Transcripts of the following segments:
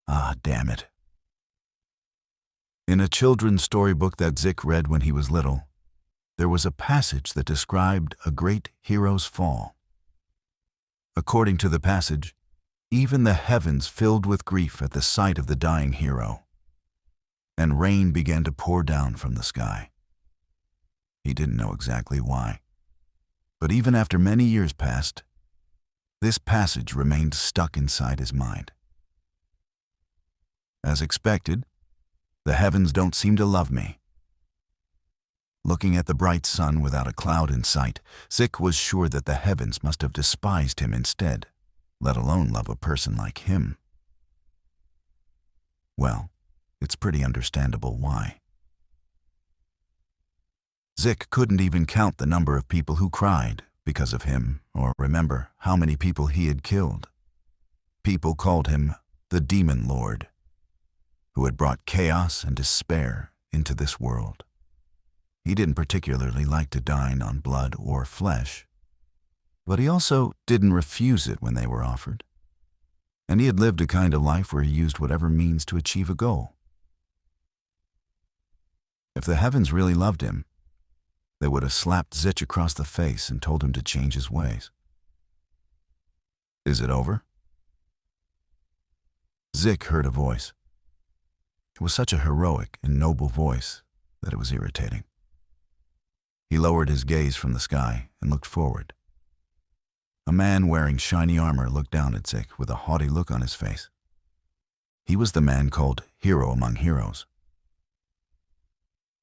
Ah, damn it. In a children's storybook that Zik read when he was little, there was a passage that described a great hero's fall. According to the passage, even the heavens filled with grief at the sight of the dying hero, and rain began to pour down from the sky. He didn't know exactly why, but even after many years passed, this passage remained stuck inside his mind. As expected, the heavens don't seem to love me. Looking at the bright sun without a cloud in sight, Zik was sure that the heavens must have despised him instead, let alone love a person like him. Well, it's pretty understandable why. Zik couldn't even count the number of people who cried because of him, or remember how many people he had killed. People called him the Demon Lord, who had brought chaos and despair into this world. He didn't particularly like to dine on blood or flesh, but he also didn't refuse it when they were offered. And he had lived a kind of life where he used whatever means to achieve a goal. If the heavens really loved him, they would have slapped Zik across the face and told him to change his ways. Is it over? Zik heard a voice. It was such a heroic and noble voice that it was irritating. He lowered his gaze from the sky and looked forward. A man wearing shiny armor looked down at Zik with a haughty look on his face. He was the man called Hero Among Heroes.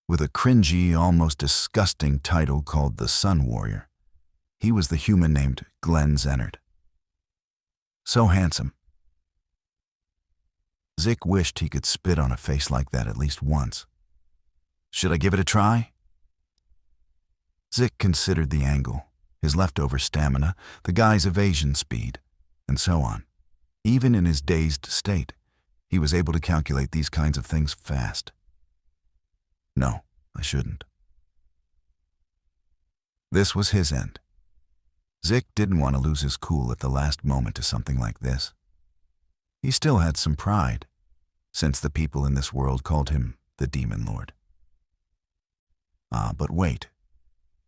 With a cringy, almost disgusting title called the Sun Warrior, he was the human named Glenn Zennard. So handsome. Zik wished he could spit on a face like that at least once. Should I give it a try? Zik considered the angle, his leftover stamina, the guy's evasion speed, and so on. Even in his dazed state, he was able to calculate these kinds of things fast. No, I shouldn't. This was his end. Zik didn't want to lose his cool at the last moment to something like this. He still had some pride, since the people in this world called him the Demon Lord. Ah, but wait.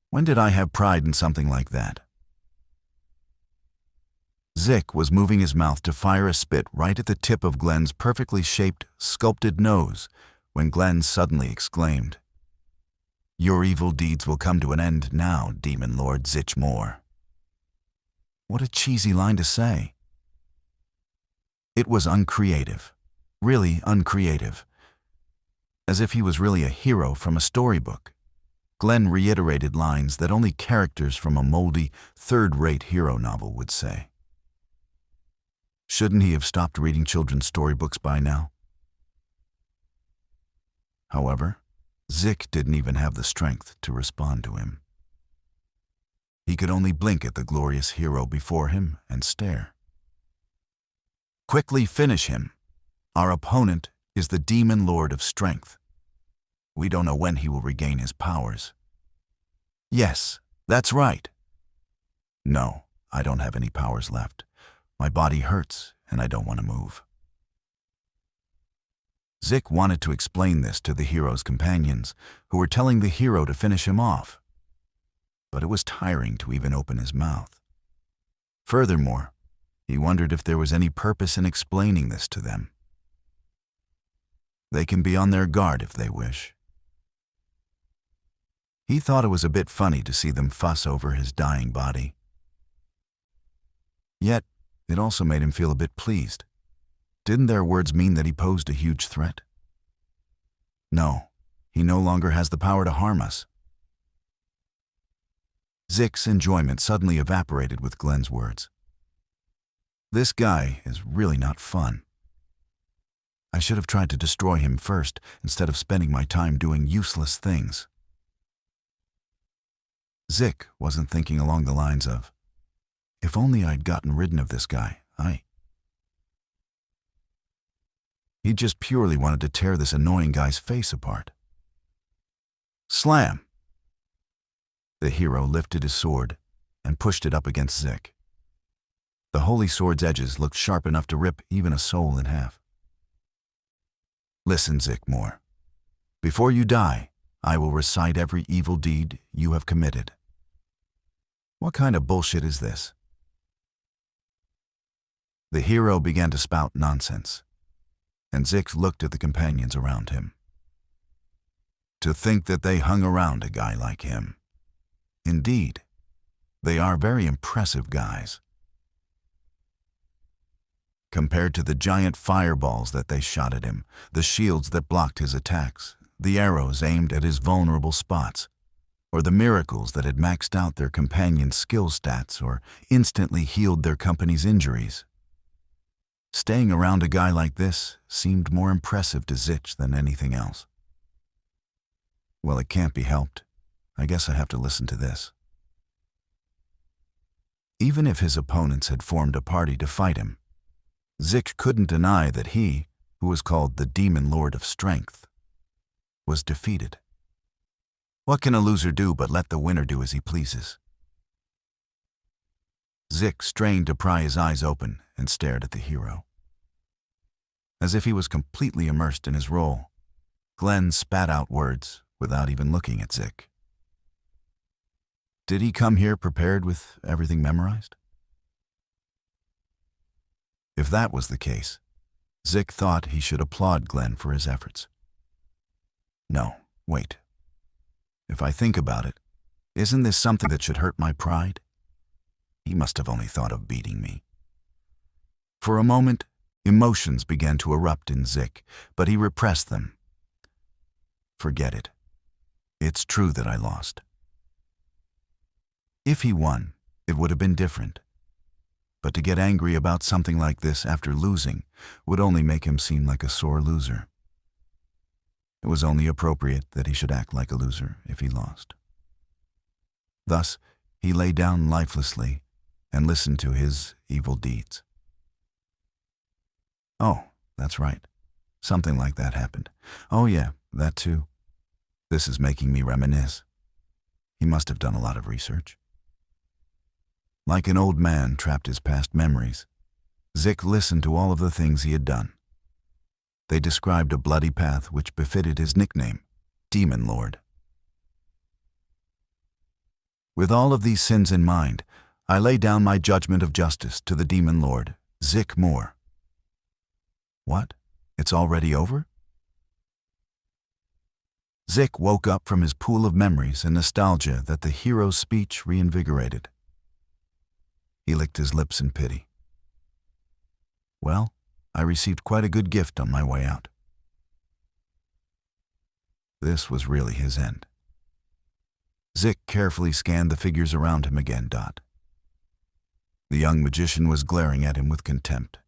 When did I have pride in something like that? Zik was moving his mouth to fire a spit right at the tip of Glenn's perfectly shaped, sculpted nose when Glenn suddenly exclaimed, "Your evil deeds will come to an end now, Demon Lord Zichmore." What a cheesy line to say. It was uncreative, really uncreative. As if he was really a hero from a storybook, Glenn reiterated lines that only characters from a moldy, third-rate hero novel would say. Shouldn't he have stopped reading children's storybooks by now? However, Zik didn't even have the strength to respond to him. He could only blink at the glorious hero before him and stare. Quickly finish him. Our opponent is the Demon Lord of Strength. We don't know when he will regain his powers. Yes, that's right. No, I don't have any powers left. My body hurts and I don't want to move. Zik wanted to explain this to the hero's companions, who were telling the hero to finish him off. But it was tiring to even open his mouth. Furthermore, he wondered if there was any purpose in explaining this to them. They can be on their guard if they wish. He thought it was a bit funny to see them fuss over his dying body. Yet, it also made him feel a bit pleased. Didn't their words mean that he posed a huge threat? No, he no longer has the power to harm us. Zik's enjoyment suddenly evaporated with Glenn's words. This guy is really not fun. I should have tried to destroy him first instead of spending my time doing useless things. Zik wasn't thinking along the lines of, if only I'd gotten rid of this guy, He just purely wanted to tear this annoying guy's face apart. Slam! The hero lifted his sword and pushed it up against Zik. The holy sword's edges looked sharp enough to rip even a soul in half. Listen, Zickmore. Before you die, I will recite every evil deed you have committed. What kind of bullshit is this? The hero began to spout nonsense, and Zick looked at the companions around him. To think that they hung around a guy like him. Indeed, they are very impressive guys. Compared to the giant fireballs that they shot at him, the shields that blocked his attacks, the arrows aimed at his vulnerable spots, or the miracles that had maxed out their companions' skill stats or instantly healed their company's injuries. Staying around a guy like this seemed more impressive to Zitch than anything else. Well, it can't be helped. I guess I have to listen to this. Even if his opponents had formed a party to fight him, Zick couldn't deny that he, who was called the Demon Lord of Strength, was defeated. What can a loser do but let the winner do as he pleases? Zick strained to pry his eyes open and stared at the hero. As if he was completely immersed in his role, Glenn spat out words without even looking at Zick. Did he come here prepared with everything memorized? If that was the case, Zick thought he should applaud Glenn for his efforts. No, wait. If I think about it, isn't this something that should hurt my pride? He must have only thought of beating me. For a moment, emotions began to erupt in Zick, but he repressed them. Forget it. It's true that I lost. If he won, it would have been different. But to get angry about something like this after losing would only make him seem like a sore loser. It was only appropriate that he should act like a loser if he lost. Thus, he lay down lifelessly and listened to his evil deeds. Oh, that's right. Something like that happened. Oh yeah, that too. This is making me reminisce. He must have done a lot of research. Like an old man trapped his past memories, Zick listened to all of the things he had done. They described a bloody path which befitted his nickname, Demon Lord. With all of these sins in mind, I lay down my judgment of justice to the Demon Lord, Zick Moore. What? It's already over? Zick woke up from his pool of memories and nostalgia that the hero's speech reinvigorated. He licked his lips in pity. Well, I received quite a good gift on my way out. This was really his end. Zick carefully scanned the figures around him again. The young magician was glaring at him with contempt.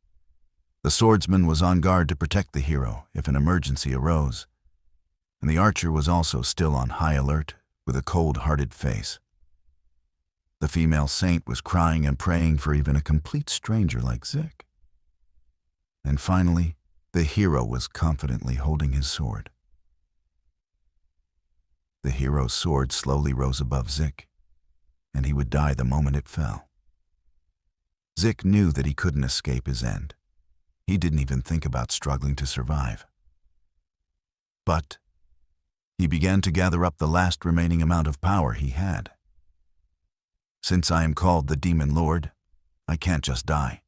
The swordsman was on guard to protect the hero if an emergency arose, and the archer was also still on high alert with a cold-hearted face. The female saint was crying and praying for even a complete stranger like Zick. And finally, the hero was confidently holding his sword. The hero's sword slowly rose above Zick, and he would die the moment it fell. Zick knew that he couldn't escape his end. He didn't even think about struggling to survive. But he began to gather up the last remaining amount of power he had. Since I am called the Demon Lord, I can't just die.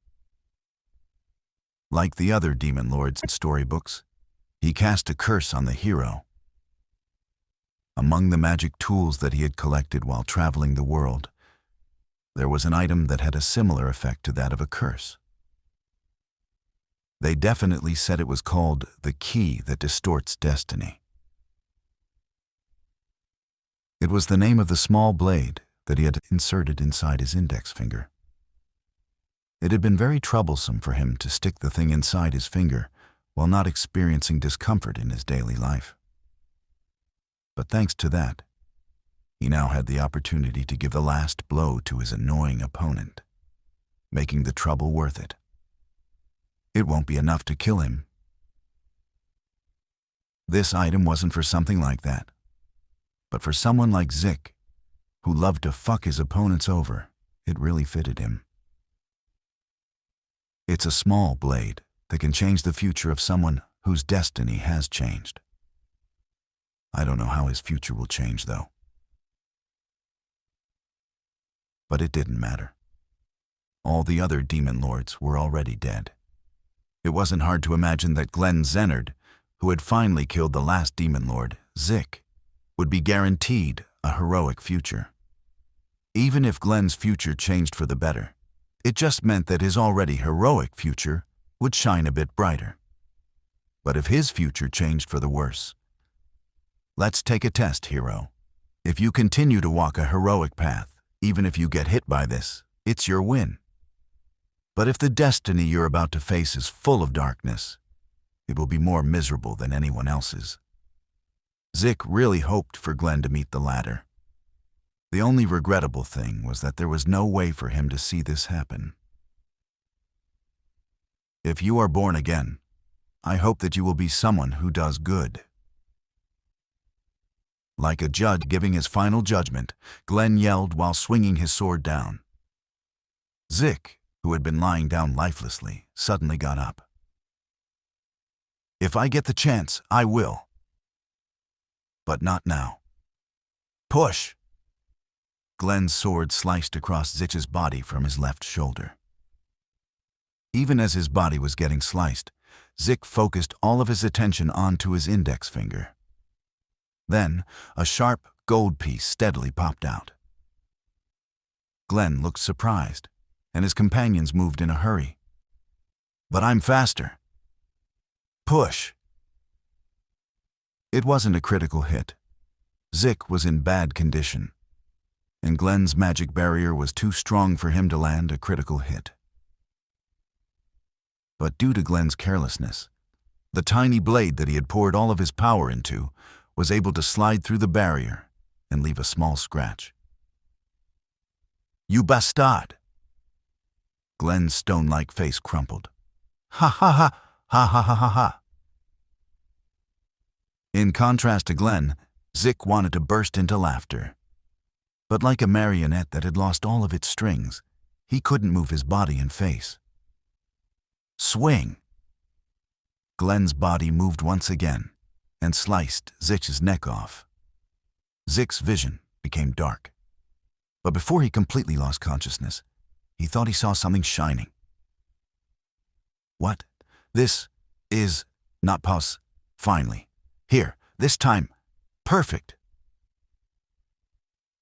Like the other Demon Lords in storybooks, he cast a curse on the hero. Among the magic tools that he had collected while traveling the world, there was an item that had a similar effect to that of a curse. They definitely said it was called the key that distorts destiny. It was the name of the small blade that he had inserted inside his index finger. It had been very troublesome for him to stick the thing inside his finger while not experiencing discomfort in his daily life. But thanks to that, he now had the opportunity to give the last blow to his annoying opponent, making the trouble worth it. It won't be enough to kill him. This item wasn't for something like that, but for someone like Zick, who loved to fuck his opponents over. It really fitted him. It's a small blade that can change the future of someone whose destiny has changed. I don't know how his future will change, though. But it didn't matter. All the other demon lords were already dead. It wasn't hard to imagine that Glenn Zennard, who had finally killed the last demon lord, Zik, would be guaranteed a heroic future. Even if Glenn's future changed for the better, it just meant that his already heroic future would shine a bit brighter. But if his future changed for the worse, let's take a test, hero. If you continue to walk a heroic path, even if you get hit by this, it's your win. But if the destiny you're about to face is full of darkness, it will be more miserable than anyone else's. Zik really hoped for Glenn to meet the latter. The only regrettable thing was that there was no way for him to see this happen. If you are born again, I hope that you will be someone who does good. Like a judge giving his final judgment, Glenn yelled while swinging his sword down. Zik, who had been lying down lifelessly, suddenly got up. If I get the chance, I will. But not now. Push! Glenn's sword sliced across Zik's body from his left shoulder. Even as his body was getting sliced, Zik focused all of his attention onto his index finger. Then, a sharp gold piece steadily popped out. Glenn looked surprised, and his companions moved in a hurry. But I'm faster. Push! It wasn't a critical hit. Zik was in bad condition, and Glenn's magic barrier was too strong for him to land a critical hit. But due to Glenn's carelessness, the tiny blade that he had poured all of his power into was able to slide through the barrier and leave a small scratch. You bastard! Glenn's stone-like face crumpled. Ha ha ha, ha ha ha ha ha. In contrast to Glenn, Zik wanted to burst into laughter. But like a marionette that had lost all of its strings, he couldn't move his body and face. Swing! Glenn's body moved once again and sliced Zik's neck off. Zik's vision became dark. But before he completely lost consciousness, he thought he saw something shining. What? This is not pus. Finally. Here, this time. Perfect.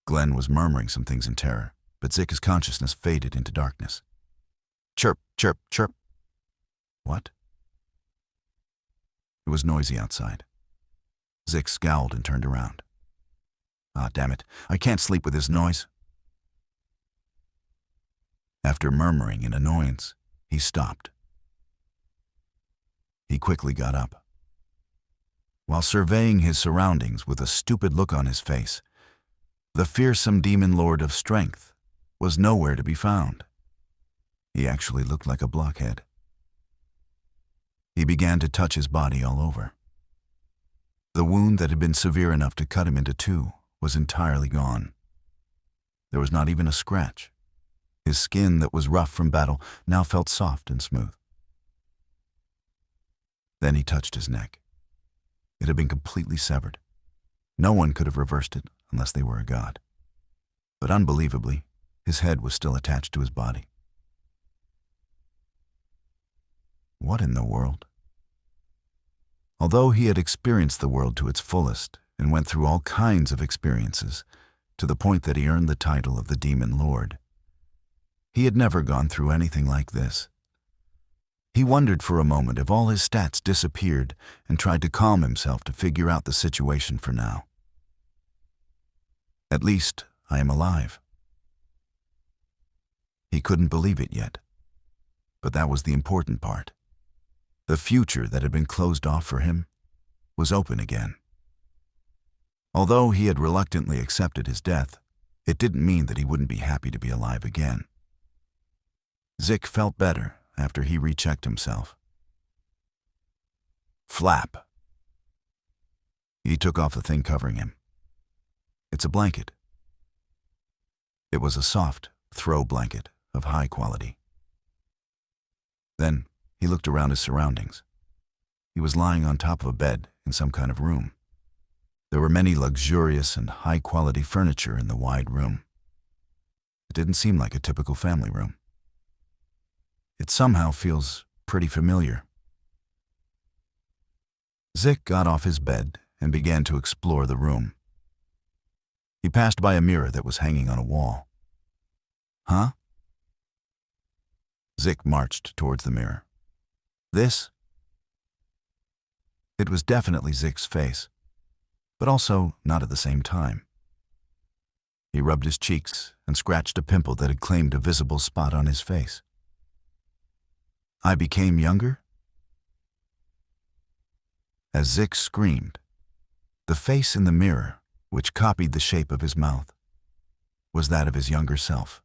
Glenn was murmuring some things in terror, but Zik's consciousness faded into darkness. Chirp, chirp, chirp. What? It was noisy outside. Zik scowled and turned around. Ah, damn it. I can't sleep with this noise. After murmuring in annoyance, he stopped. He quickly got up. While surveying his surroundings with a stupid look on his face, the fearsome demon lord of strength was nowhere to be found. He actually looked like a blockhead. He began to touch his body all over. The wound that had been severe enough to cut him into two was entirely gone. There was not even a scratch. His skin that was rough from battle now felt soft and smooth. Then he touched his neck. It had been completely severed. No one could have reversed it unless they were a god. But unbelievably, his head was still attached to his body. What in the world? Although he had experienced the world to its fullest and went through all kinds of experiences, to the point that he earned the title of the Demon Lord, he had never gone through anything like this. He wondered for a moment if all his stats disappeared and tried to calm himself to figure out the situation for now. At least, I am alive. He couldn't believe it yet. But that was the important part. The future that had been closed off for him was open again. Although he had reluctantly accepted his death, it didn't mean that he wouldn't be happy to be alive again. Zik felt better after he rechecked himself. Flap. He took off the thing covering him. It's a blanket. It was a soft throw blanket of high quality. Then he looked around his surroundings. He was lying on top of a bed in some kind of room. There were many luxurious and high-quality furniture in the wide room. It didn't seem like a typical family room. It somehow feels pretty familiar. Zick got off his bed and began to explore the room. He passed by a mirror that was hanging on a wall. Huh? Zick marched towards the mirror. This? It was definitely Zick's face, but also not at the same time. He rubbed his cheeks and scratched a pimple that had claimed a visible spot on his face. I became younger? As Zick screamed, the face in the mirror, which copied the shape of his mouth, was that of his younger self.